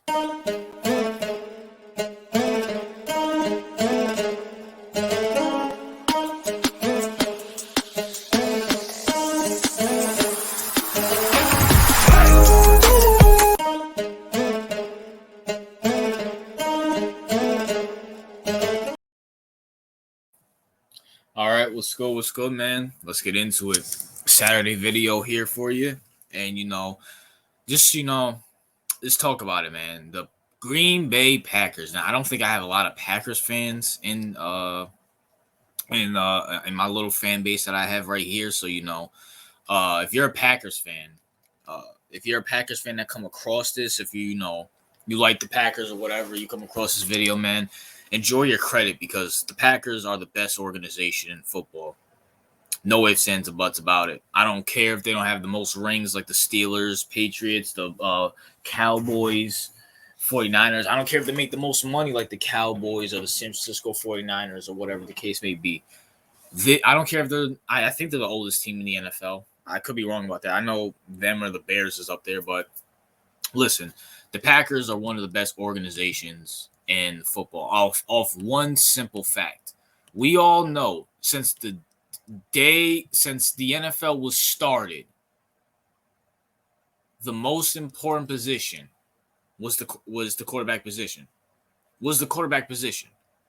All right, what's good? What's good, man? Let's get into it. Saturday video here for you, and let's talk about it, man. The Green Bay Packers. Now, I don't think I have a lot of Packers fans in my little fan base that I have right here. So if you're a Packers fan, that come across this, if you like the Packers or whatever, you come across this video, man, enjoy your credit because the Packers are the best organization in football. No ifs, ands, or buts about it. I don't care if they don't have the most rings like the Steelers, Patriots, the Cowboys, 49ers. I don't care if they make the most money like the Cowboys or the San Francisco 49ers or whatever the case may be. I don't care if I think they're the oldest team in the NFL. I could be wrong about that. I know them or the Bears is up there, but listen, the Packers are one of the best organizations in football off one simple fact. We all know since the NFL was started, the most important position was the quarterback position.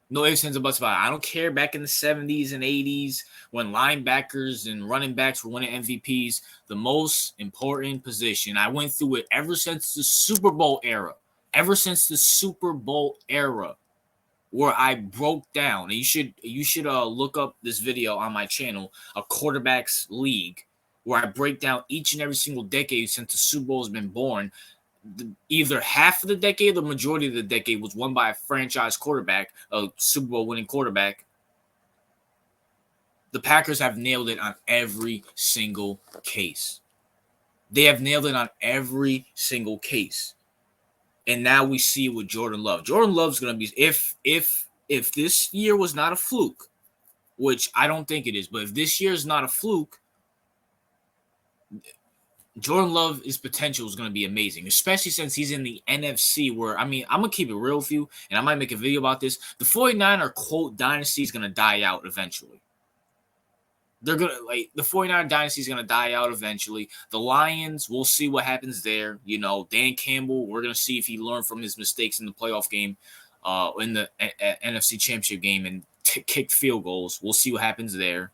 No ifs, ands, or buts about it. I don't care back in the 70s and 80s when linebackers and running backs were winning MVPs. The most important position. I went through it ever since the Super Bowl era. Where I broke down. And you should look up this video on my channel, A Quarterback's League, where I break down each and every single decade since the Super Bowl has been born. Either half of the decade, the majority of the decade was won by a franchise quarterback, a Super Bowl winning quarterback. The Packers have nailed it on every single case. And now we see it with Jordan Love. Jordan Love's going to be, if this year was not a fluke, which I don't think it is, but if this year is not a fluke, Jordan Love's potential is going to be amazing, especially since he's in the NFC where, I'm going to keep it real with you, and I might make a video about this. The 49er, quote, dynasty is going to die out eventually. The 49er dynasty is going to die out eventually. The Lions, we'll see what happens there. Dan Campbell, we're going to see if he learned from his mistakes in the playoff game, in the NFC Championship game, and kicked field goals. We'll see what happens there.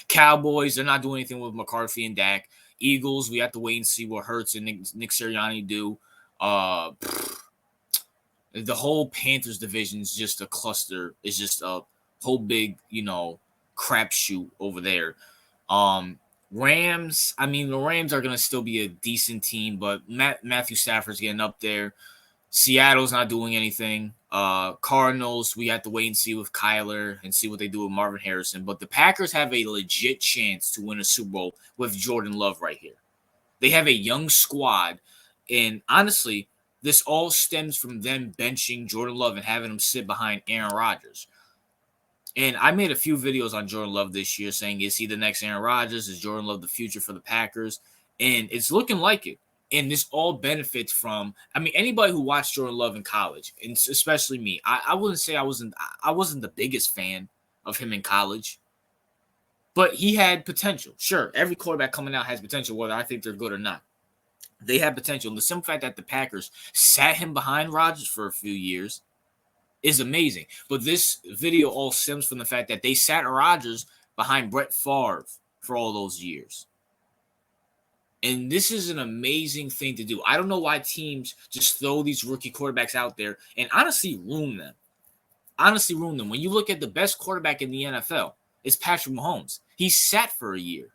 Cowboys, they're not doing anything with McCarthy and Dak. Eagles, we have to wait and see what Hurts and Nick Sirianni do. The whole Panthers division is just a cluster. It's just a whole big, crapshoot over there. Rams, the Rams are going to still be a decent team, but Matthew Stafford's getting up there. Seattle's not doing anything. Cardinals, we have to wait and see with Kyler and see what they do with Marvin Harrison. But the Packers have a legit chance to win a Super Bowl with Jordan Love right here. They have a young squad. And honestly, this all stems from them benching Jordan Love and having him sit behind Aaron Rodgers. And I made a few videos on Jordan Love this year saying, is he the next Aaron Rodgers? Is Jordan Love the future for the Packers? And it's looking like it. And this all benefits from, anybody who watched Jordan Love in college, and especially me, I wouldn't say I wasn't the biggest fan of him in college, but he had potential. Sure, every quarterback coming out has potential, whether I think they're good or not. They have potential. And the simple fact that the Packers sat him behind Rodgers for a few years is amazing. But this video all stems from the fact that they sat Rodgers behind Brett Favre for all those years. And this is an amazing thing to do. I don't know why teams just throw these rookie quarterbacks out there and honestly ruin them. When you look at the best quarterback in the NFL, it's Patrick Mahomes. He sat for a year.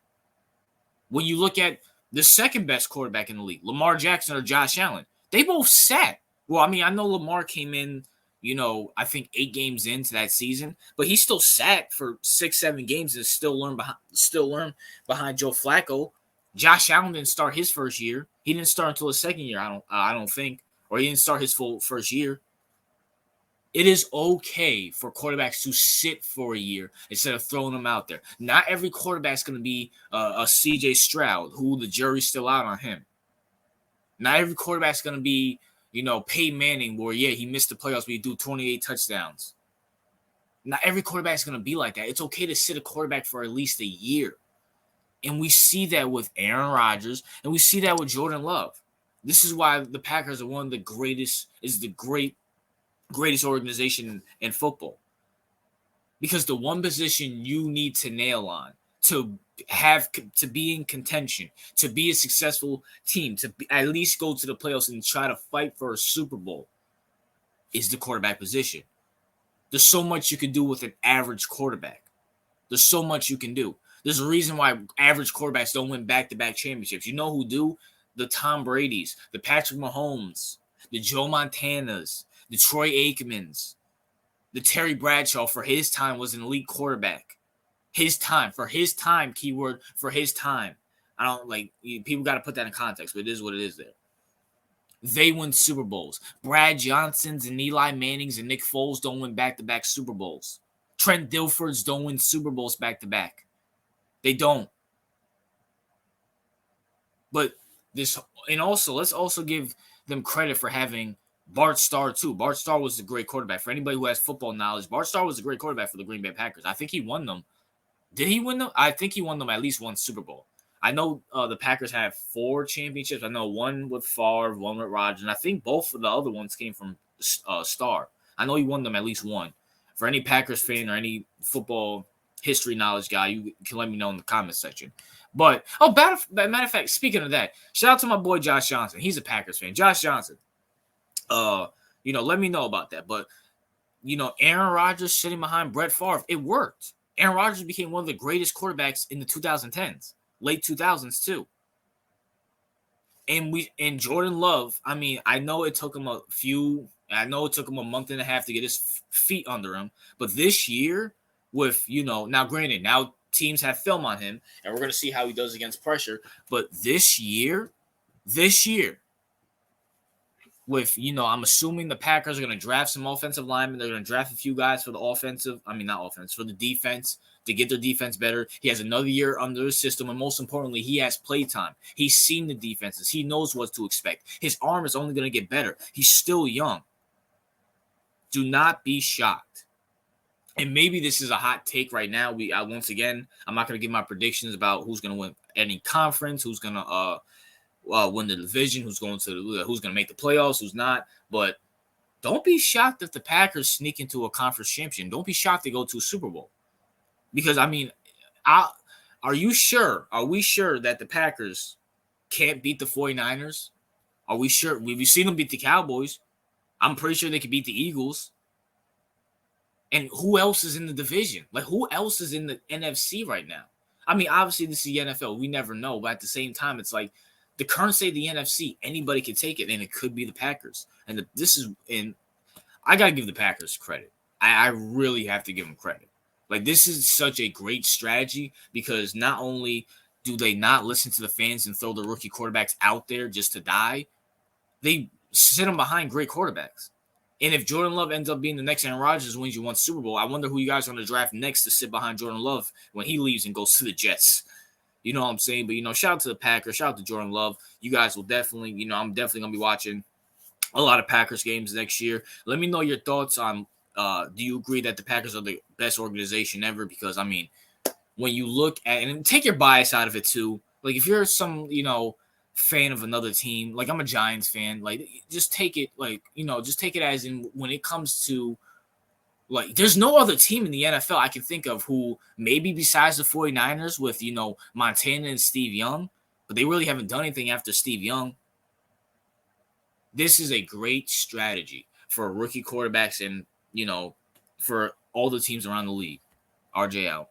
When you look at the second best quarterback in the league, Lamar Jackson or Josh Allen, they both sat. Well, I know Lamar came in, I think 8 games into that season, but he still sat for 6-7 games and still learned behind Joe Flacco. Josh Allen didn't start his first year. He didn't start until his second year, I don't think. Or he didn't start his full first year. It is okay for quarterbacks to sit for a year instead of throwing them out there. Not every quarterback's going to be a C.J. Stroud, who the jury's still out on him. Not every quarterback's going to be, Peyton Manning, where, yeah, he missed the playoffs, but he threw 28 touchdowns. Not every quarterback is going to be like that. It's okay to sit a quarterback for at least a year. And we see that with Aaron Rodgers, and we see that with Jordan Love. This is why the Packers are one of the greatest, is the greatest organization in football. Because the one position you need to nail on to be in contention, to be a successful team, to at least go to the playoffs and try to fight for a Super Bowl is the quarterback position. There's so much you can do with an average quarterback. There's so much you can do. There's a reason why average quarterbacks don't win back-to-back championships. You know who do? The Tom Bradys, the Patrick Mahomes, the Joe Montanas, the Troy Aikmans, the Terry Bradshaw for his time was an elite quarterback. For his time, keyword, for his time. I don't people got to put that in context, but it is what it is there. They win Super Bowls. Brad Johnsons and Eli Mannings and Nick Foles don't win back-to-back Super Bowls. Trent Dilferds don't win Super Bowls back-to-back. They don't. But let's also give them credit for having Bart Starr too. Bart Starr was a great quarterback. For anybody who has football knowledge, Bart Starr was a great quarterback for the Green Bay Packers. I think he won them. Did he win them? I think he won them at least one Super Bowl. I know the Packers have 4 championships. I know one with Favre, one with Rodgers, and I think both of the other ones came from Starr. I know he won them at least one. For any Packers fan or any football history knowledge guy, you can let me know in the comments section. But, matter of fact, speaking of that, shout out to my boy Josh Johnson. He's a Packers fan. Josh Johnson. Let me know about that. But, Aaron Rodgers sitting behind Brett Favre, it worked. Aaron Rodgers became one of the greatest quarterbacks in the 2010s, late 2000s too. And Jordan Love, I know it took him a month and a half to get his feet under him. But this year, with, now granted, now teams have film on him, and we're going to see how he does against pressure. But this year, with, I'm assuming the Packers are going to draft some offensive linemen. They're going to draft a few guys for the for the defense, to get their defense better. He has another year under the system, and most importantly, he has play time. He's seen the defenses. He knows what to expect. His arm is only going to get better. He's still young. Do not be shocked. And maybe this is a hot take right now. Once again, I'm not going to give my predictions about who's going to win any conference, who's going to win the division, who's going to make the playoffs, who's not. But don't be shocked if the Packers sneak into a conference championship. Don't be shocked they go to a Super Bowl. Because, are we sure that the Packers can't beat the 49ers? Are we sure? We've seen them beat the Cowboys. I'm pretty sure they could beat the Eagles. And who else is in the division? Who else is in the NFC right now? Obviously, this is the NFL. We never know. But at the same time, it's like the current state of the NFC, anybody can take it, and it could be the Packers. And I got to give the Packers credit. I really have to give them credit. This is such a great strategy, because not only do they not listen to the fans and throw the rookie quarterbacks out there just to die, they sit them behind great quarterbacks. And if Jordan Love ends up being the next Aaron Rodgers, wins you one Super Bowl, I wonder who you guys are going to draft next to sit behind Jordan Love when he leaves and goes to the Jets. You know what I'm saying? But, shout out to the Packers. Shout out to Jordan Love. You guys will definitely, I'm definitely going to be watching a lot of Packers games next year. Let me know your thoughts on, do you agree that the Packers are the best organization ever? Because, when you look at, and take your bias out of it too, if you're some, fan of another team, I'm a Giants fan, just take it, just take it as in when it comes to, there's no other team in the NFL I can think of who, maybe besides the 49ers with, Montana and Steve Young, but they really haven't done anything after Steve Young. This is a great strategy for rookie quarterbacks and, for all the teams around the league. RJ out.